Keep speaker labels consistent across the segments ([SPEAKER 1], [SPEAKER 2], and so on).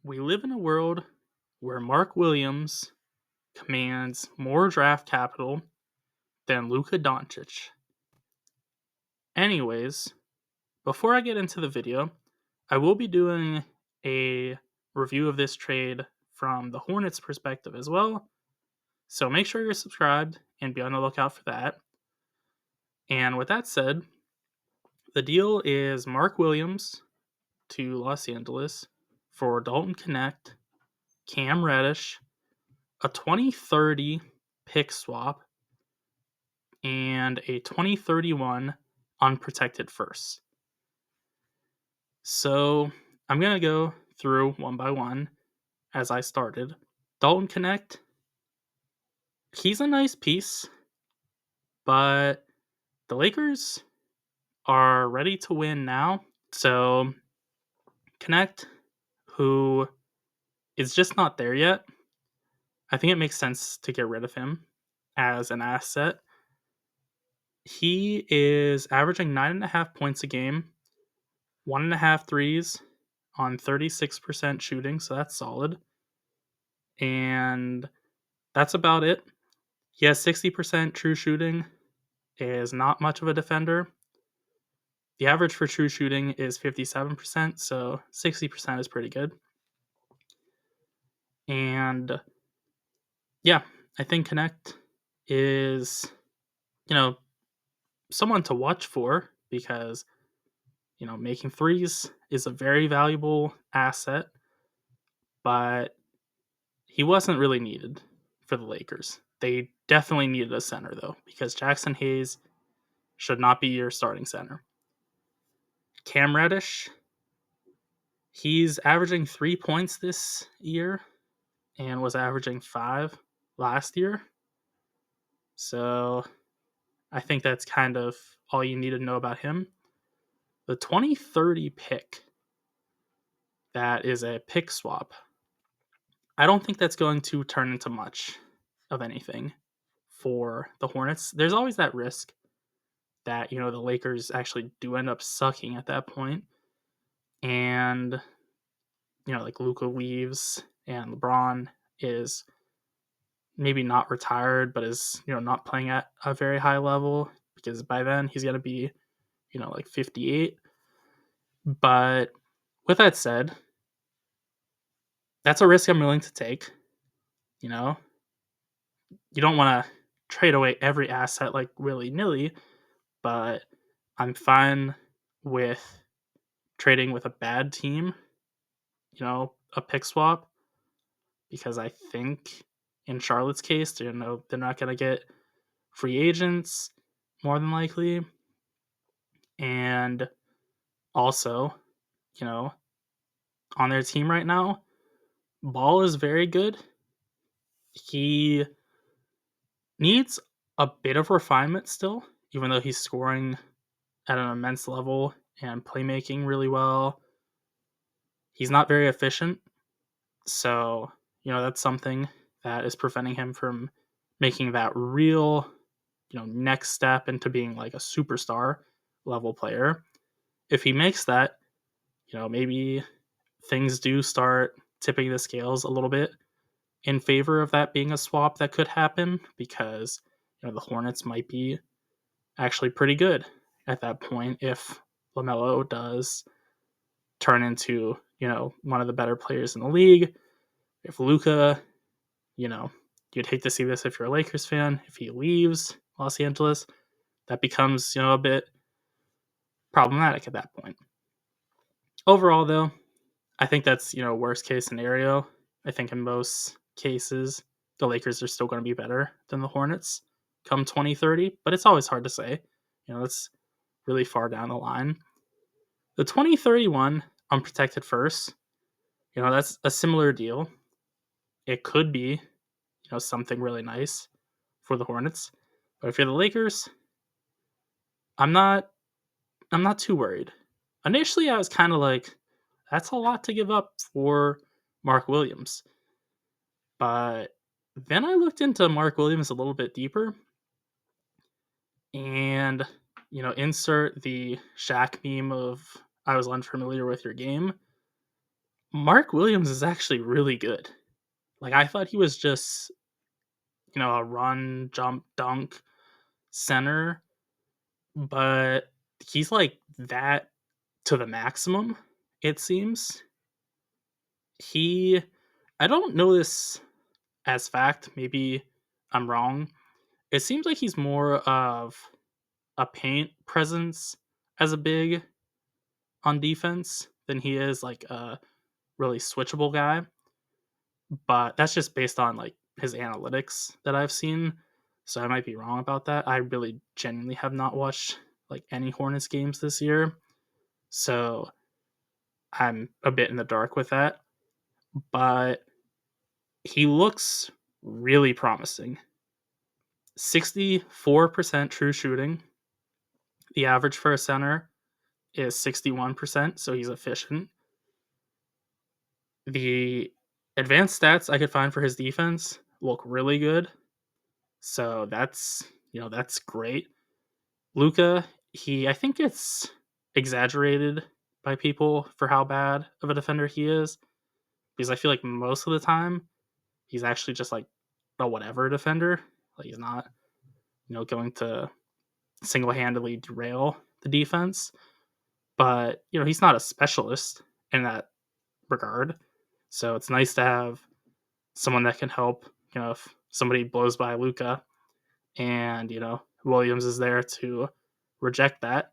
[SPEAKER 1] We live in a world where Mark Williams commands more draft capital than Luka Doncic. Anyways, before I get into the video, I will be doing a review of this trade from the Hornets' perspective as well. So make sure you're subscribed and be on the lookout for that. And with that said, the deal is Mark Williams to Los Angeles for Dalton Knecht, Cam Reddish, a 2030 pick swap, and a 2031 unprotected first. So I'm going to go through one by one as I started. Dalton Knecht, he's a nice piece, but the Lakers are ready to win now. So Knecht, who is just not there yet, I think it makes sense to get rid of him as an asset. He is averaging 9.5 points a game, 1.5 threes on 36% shooting, so that's solid. And that's about it. He has 60% true shooting, is not much of a defender. The average for true shooting is 57%, so 60% is pretty good. And yeah, I think Knecht is, someone to watch for because, making threes is a very valuable asset, but he wasn't really needed for the Lakers. They definitely needed a center, though, because Jackson Hayes should not be your starting center. Cam Reddish, he's averaging 3 points this year and was averaging 5 last year. So I think that's kind of all you need to know about him. The 2030 pick, that is a pick swap. I don't think that's going to turn into much of anything for the Hornets. There's always that risk that, the Lakers actually do end up sucking at that point. And, like Luka leaves and LeBron is maybe not retired, but is, not playing at a very high level because by then he's going to be, like 58. But with that said, that's a risk I'm willing to take. You don't want to trade away every asset like willy-nilly, but I'm fine with trading with a bad team, a pick swap, because I think in Charlotte's case, they're not going to get free agents more than likely. And also, on their team right now, Ball is very good. He needs a bit of refinement still, even though he's scoring at an immense level and playmaking really well. He's not very efficient. So, that's something that is preventing him from making that real, next step into being like a superstar level player. If he makes that, maybe things do start tipping the scales a little bit in favor of that being a swap that could happen because, the Hornets might be actually pretty good at that point if LaMelo does turn into, one of the better players in the league. If Luka, you'd hate to see this if you're a Lakers fan. If he leaves Los Angeles, that becomes, a bit problematic at that point. Overall, though, I think that's, worst case scenario. I think in most cases, the Lakers are still going to be better than the Hornets come 2030, but it's always hard to say. It's really far down the line. The 2031 unprotected first, that's a similar deal. It could be, something really nice for the Hornets. But if you're the Lakers, I'm not too worried. Initially, I was kind of like, that's a lot to give up for Mark Williams. But then I looked into Mark Williams a little bit deeper. And, insert the Shaq meme of I was unfamiliar with your game. Mark Williams is actually really good. Like, I thought he was just, a run, jump, dunk center, but he's like that to the maximum, it seems. He I don't know this as fact, maybe I'm wrong. It seems like he's more of a paint presence as a big on defense than he is like a really switchable guy. But that's just based on like his analytics that I've seen. So I might be wrong about that. I really genuinely have not watched like any Hornets games this year. So I'm a bit in the dark with that. But he looks really promising. 64% true shooting. The average for a center is 61%, so he's efficient. The advanced stats I could find for his defense look really good. So that's great. Luka, I think it's exaggerated by people for how bad of a defender he is, because I feel like most of the time he's actually just like a whatever defender. Like he's not, going to single-handedly derail the defense, but he's not a specialist in that regard. So it's nice to have someone that can help, if somebody blows by Luka and, Williams is there to reject that.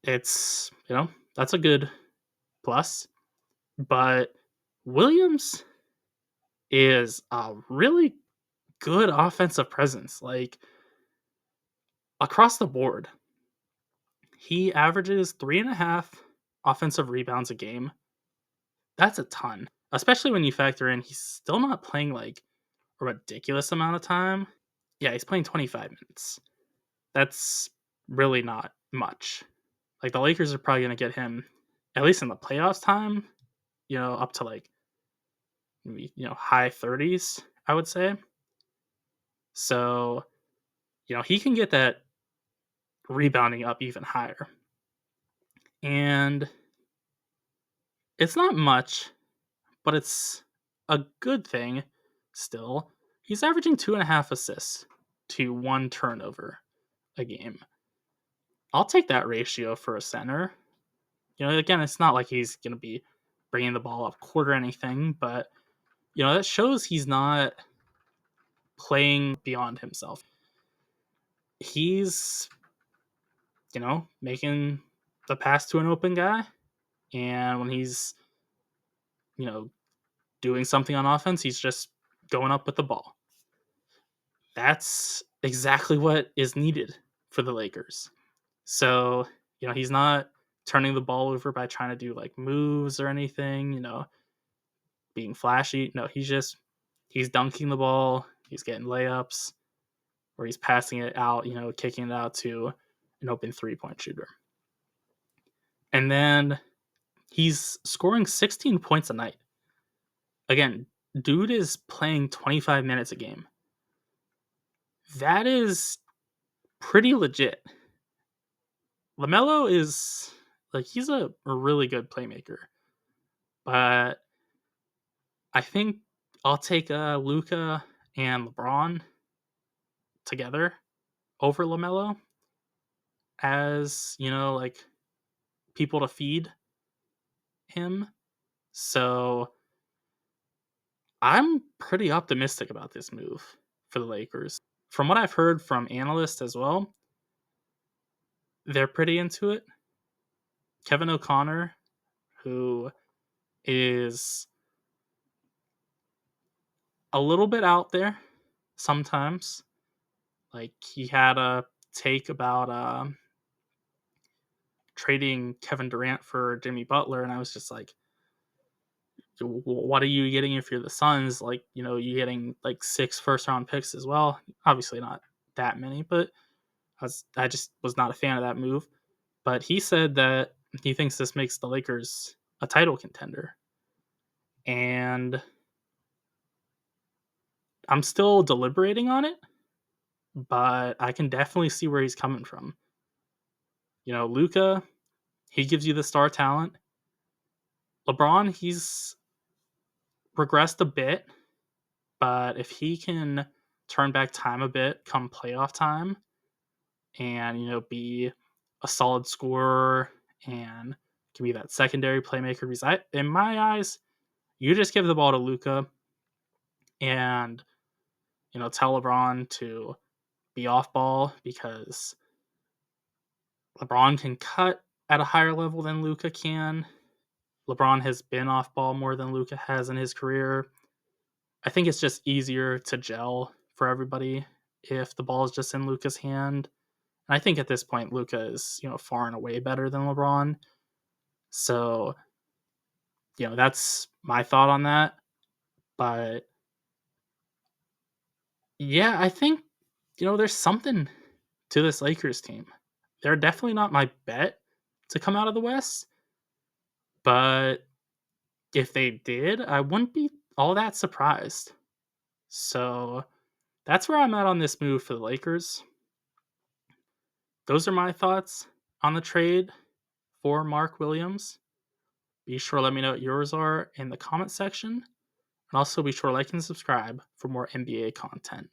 [SPEAKER 1] It's, that's a good plus. But Williams is a really good offensive presence. Like across the board, he averages 3.5 offensive rebounds a game. That's a ton, especially when you factor in he's still not playing like a ridiculous amount of time. Yeah, he's playing 25 minutes. That's really not much. Like the Lakers are probably going to get him, at least in the playoffs time, up to like maybe, high 30s, I would say. So, he can get that rebounding up even higher. And it's not much, but it's a good thing still. He's averaging 2.5 assists to 1 turnover a game. I'll take that ratio for a center. Again, it's not like he's going to be bringing the ball up court or anything, but, that shows he's not playing beyond himself. He's, making the pass to an open guy. And when he's, doing something on offense, he's just going up with the ball. That's exactly what is needed for the Lakers. So, he's not turning the ball over by trying to do like moves or anything, being flashy. No, he's dunking the ball, he's getting layups, or he's passing it out, kicking it out to an open 3-point shooter. And then he's scoring 16 points a night. Again, dude is playing 25 minutes a game. That is pretty legit. LaMelo is like he's a really good playmaker. But I think I'll take Luka and LeBron together over LaMelo as, like people to feed him. So I'm pretty optimistic about this move for the Lakers. From what I've heard from analysts as well, they're pretty into it. Kevin O'Connor, who is a little bit out there sometimes, like he had a take about trading Kevin Durant for Jimmy Butler, and I was just like, what are you getting if you're the Suns? Like, you getting like 6 first-round picks as well. Obviously not that many, but I just was not a fan of that move. But he said that he thinks this makes the Lakers a title contender. And I'm still deliberating on it, but I can definitely see where he's coming from. Luka, he gives you the star talent. LeBron, he's regressed a bit, but if he can turn back time a bit come playoff time and, be a solid scorer and can be that secondary playmaker, because in my eyes, you just give the ball to Luka and, tell LeBron to be off ball, because LeBron can cut at a higher level than Luka can. LeBron has been off ball more than Luka has in his career. I think it's just easier to gel for everybody if the ball is just in Luka's hand. And I think at this point, Luka is, far and away better than LeBron. So, that's my thought on that. But yeah, I think, there's something to this Lakers team. They're definitely not my bet to come out of the West, but if they did, I wouldn't be all that surprised. So that's where I'm at on this move for the Lakers. Those are my thoughts on the trade for Mark Williams. Be sure to let me know what yours are in the comment section. And also be sure to like and subscribe for more NBA content.